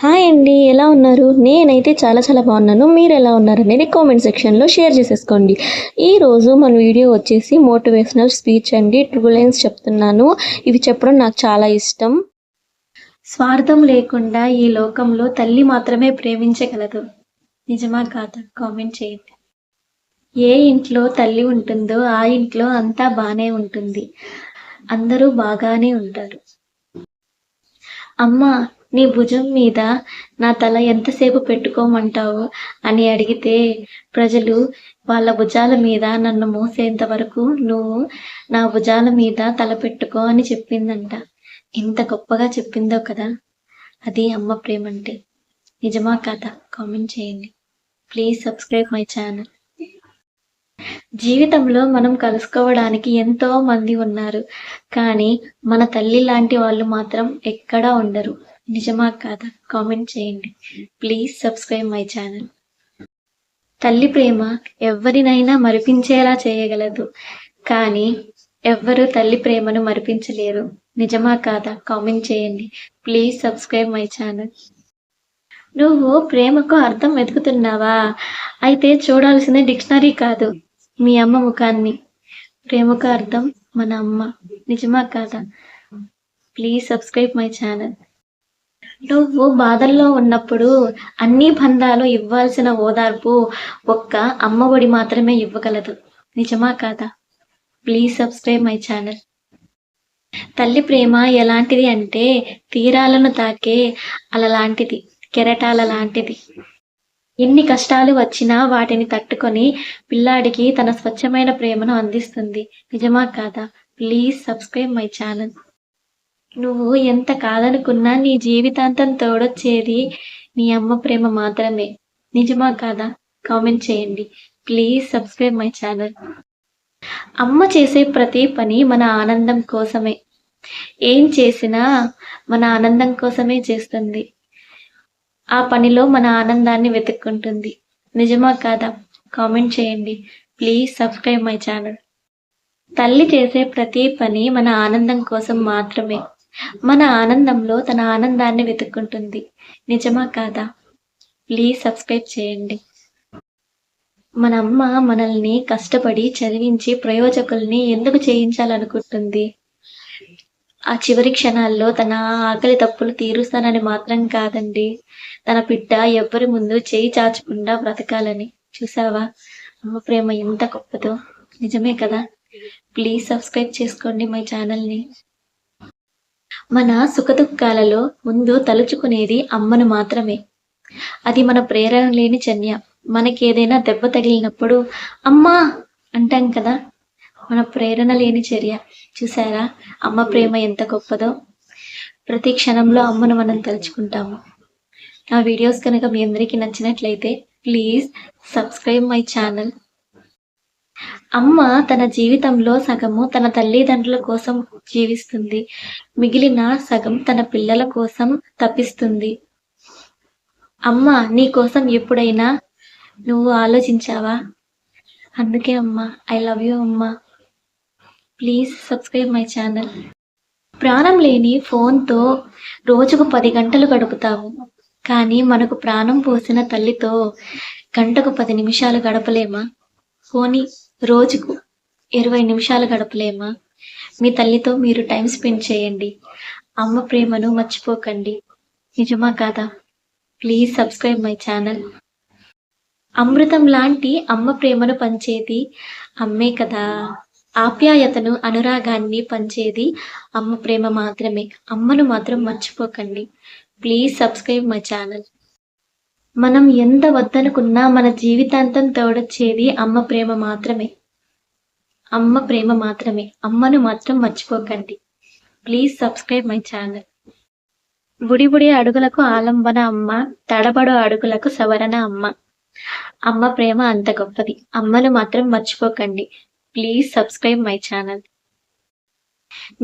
Hi అండి. ఎలా ఉన్నారు? నేనైతే చాలా బాగున్నాను. మీరు ఎలా ఉన్నారనేది కామెంట్ సెక్షన్‌లో షేర్ చేసేసుకోండి. ఈరోజు మన వీడియో వచ్చేసి మోటివేషనల్ స్పీచ్ అండి. 2 లైన్స్ చెప్తున్నాను. ఇవి చెప్పడం నాకు చాలా ఇష్టం. స్వార్థం లేకుండా ఈ లోకంలో తల్లి మాత్రమే ప్రేమించగలదు. నిజమా కాదా? కామెంట్ చేయండి. ఏ ఇంట్లో తల్లి ఉంటుందో ఆ ఇంట్లో అంతా బానే ఉంటుంది. అందరూ బాగానే ఉంటారు. అమ్మా, నీ భుజం మీద నా తల ఎంతసేపు పెట్టుకోమంటావు అని అడిగితే ప్రజలు వాళ్ళ భుజాల మీద నన్ను మోసేంత వరకు నువ్వు నా భుజాల మీద తల పెట్టుకో అని చెప్పిందంట. ఎంత గొప్పగా చెప్పిందో కదా. అది అమ్మ ప్రేమ అంటే. నిజమా కాదా? కామెంట్ చేయండి. Please subscribe my channel. జీవితంలో మనం కలుసుకోవడానికి ఎంతో మంది ఉన్నారు, కానీ మన తల్లి లాంటి వాళ్ళు మాత్రం ఎక్కడా ఉండరు. నిజమా కాదా? కామెంట్ చేయండి. Please subscribe my channel. తల్లి ప్రేమ ఎవరినైనా మరిపించేలా చేయగలదు, కానీ ఎవ్వరూ తల్లి ప్రేమను మరిపించలేరు. నిజమా కాదా? కామెంట్ చేయండి. Please subscribe my channel. నువ్వు ప్రేమకు అర్థం వెతుకుతున్నావా? అయితే చూడాల్సిన డిక్షనరీ కాదు, మీ అమ్మ ముఖాన్ని. ప్రేమకు అర్థం మన అమ్మ. నిజమా కాదా? Please subscribe my channel. నువ్వు బాధల్లో ఉన్నప్పుడు అన్ని బంధాలు ఇవ్వాల్సిన ఓదార్పు ఒక్క అమ్మ ఒడి మాత్రమే ఇవ్వగలదు. నిజమా కాదా? Please subscribe my channel. తల్లి ప్రేమ ఎలాంటిది అంటే తీరాలను తాకే అలలాంటిది, కెరటాల లాంటిది. ఎన్ని కష్టాలు వచ్చినా వాటిని తట్టుకొని పిల్లాడికి తన స్వచ్ఛమైన ప్రేమను అందిస్తుంది. నిజమా కాదా? Please subscribe my channel. నువ్వు ఎంత కాదనుకున్నా నీ జీవితాంతం తోడొచ్చేది నీ అమ్మ ప్రేమ మాత్రమే. నిజమా కాదా? కామెంట్ చేయండి. Please subscribe my channel. అమ్మ చేసే ప్రతి పని మన ఆనందం కోసమే. ఏం చేసినా మన ఆనందం కోసమే చేస్తుంది. ఆ పనిలో మన ఆనందాన్ని వెతుక్కుంటుంది. నిజమా కాదా? కామెంట్ చేయండి. Please subscribe my channel. తల్లి చేసే ప్రతి పని మన ఆనందం కోసం మాత్రమే. మన ఆనందంలో తన ఆనందాన్ని వెతుక్కుంటుంది. నిజమా కాదా? ప్లీజ్ సబ్స్క్రైబ్ చేయండి. మన అమ్మ మనల్ని కష్టపడి చదివించి ప్రయోజకుల్ని ఎందుకు చేయించాలనుకుంటుంది? ఆ చివరి క్షణాల్లో తన ఆకలి తప్పులు తీరుస్తానని మాత్రం కాదండి, తన బిడ్డ ఎవ్వరి ముందు చేయి చాచకుండా బ్రతకాలని. చూసావా అమ్మ ప్రేమ ఎంత గొప్పదో? నిజమే కదా? ప్లీజ్ సబ్స్క్రైబ్ చేసుకోండి మై ఛానల్ని. మన సుఖదుఖాలలో ముందు తలుచుకునేది అమ్మను మాత్రమే. అది మన ప్రేరణ లేని చన్య. మనకేదైనా దెబ్బ తగిలినప్పుడు అమ్మా అంటాం కదా, మన ప్రేరణ లేని చర్య. చూసారా అమ్మ ప్రేమ ఎంత గొప్పదో? ప్రతి క్షణంలో అమ్మను మనం తలుచుకుంటాము. నా వీడియోస్ కనుక మీ అందరికీ నచ్చినట్లయితే ప్లీజ్ సబ్స్క్రైబ్ మై ఛానల్. అమ్మ తన జీవితంలో సగము తన తల్లిదండ్రుల కోసం జీవిస్తుంది, మిగిలిన సగం తన పిల్లల కోసం తప్పిస్తుంది. అమ్మ నీ కోసం ఎప్పుడైనా నువ్వు ఆలోచించావా? అందుకే అమ్మా, ఐ లవ్ యూ అమ్మా. Please subscribe my channel. ప్రాణం లేని ఫోన్తో రోజుకు 10 గంటలు గడుపుతావు, కానీ మనకు ప్రాణం పోసిన తల్లితో గంటకు 10 నిమిషాలు గడపలేమా? పోనీ రోజుకు 20 నిమిషాలు గడపలేమా? మీ తల్లితో మీరు టైం స్పెండ్ చేయండి. అమ్మ ప్రేమను మర్చిపోకండి. నిజమా కాదా? Please subscribe my channel. అమృతం లాంటి అమ్మ ప్రేమను పంచేది అమ్మే కదా. ఆప్యాయతను, అనురాగాన్ని పంచేది అమ్మ ప్రేమ మాత్రమే. అమ్మను మాత్రం మర్చిపోకండి. Please subscribe my channel. మనం ఎంత వద్దనుకున్నా మన జీవితాంతం తోడొచ్చేది అమ్మ ప్రేమ మాత్రమే. అమ్మ ప్రేమ మాత్రమే. అమ్మను మాత్రం మర్చిపోకండి. Please subscribe my channel. బుడి అడుగులకు ఆలంబన అమ్మ, తడబడు అడుగులకు సవరణ అమ్మ. అమ్మ ప్రేమ అంత గొప్పది. అమ్మను మాత్రం మర్చిపోకండి. Please subscribe my channel.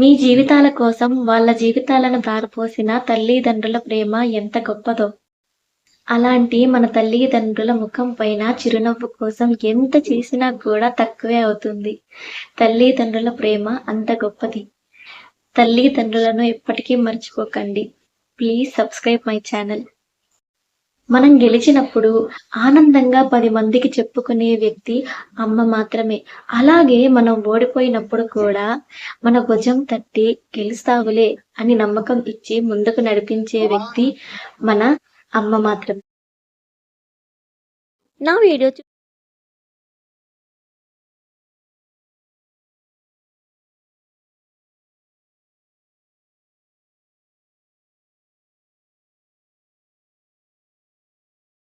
మీ జీవితాల కోసం వాళ్ళ జీవితాలను దారిపోసిన తల్లిదండ్రుల ప్రేమ ఎంత గొప్పదో. అలాంటి మన తల్లిదండ్రుల ముఖం పైన చిరునవ్వు కోసం ఎంత చేసినా కూడా తక్కువే అవుతుంది. తల్లిదండ్రుల ప్రేమ అంత గొప్పది. తల్లిదండ్రులను ఎప్పటికీ మర్చిపోకండి. Please subscribe my channel. మనం గెలిచినప్పుడు ఆనందంగా 10 మందికి చెప్పుకునే వ్యక్తి అమ్మ మాత్రమే. అలాగే మనం ఓడిపోయినప్పుడు కూడా మన భుజం తట్టి గెలుస్తావులే అని నమ్మకం ఇచ్చి ముందుకు నడిపించే వ్యక్తి మన అమ్మ మాత్రమే. నా వీడియో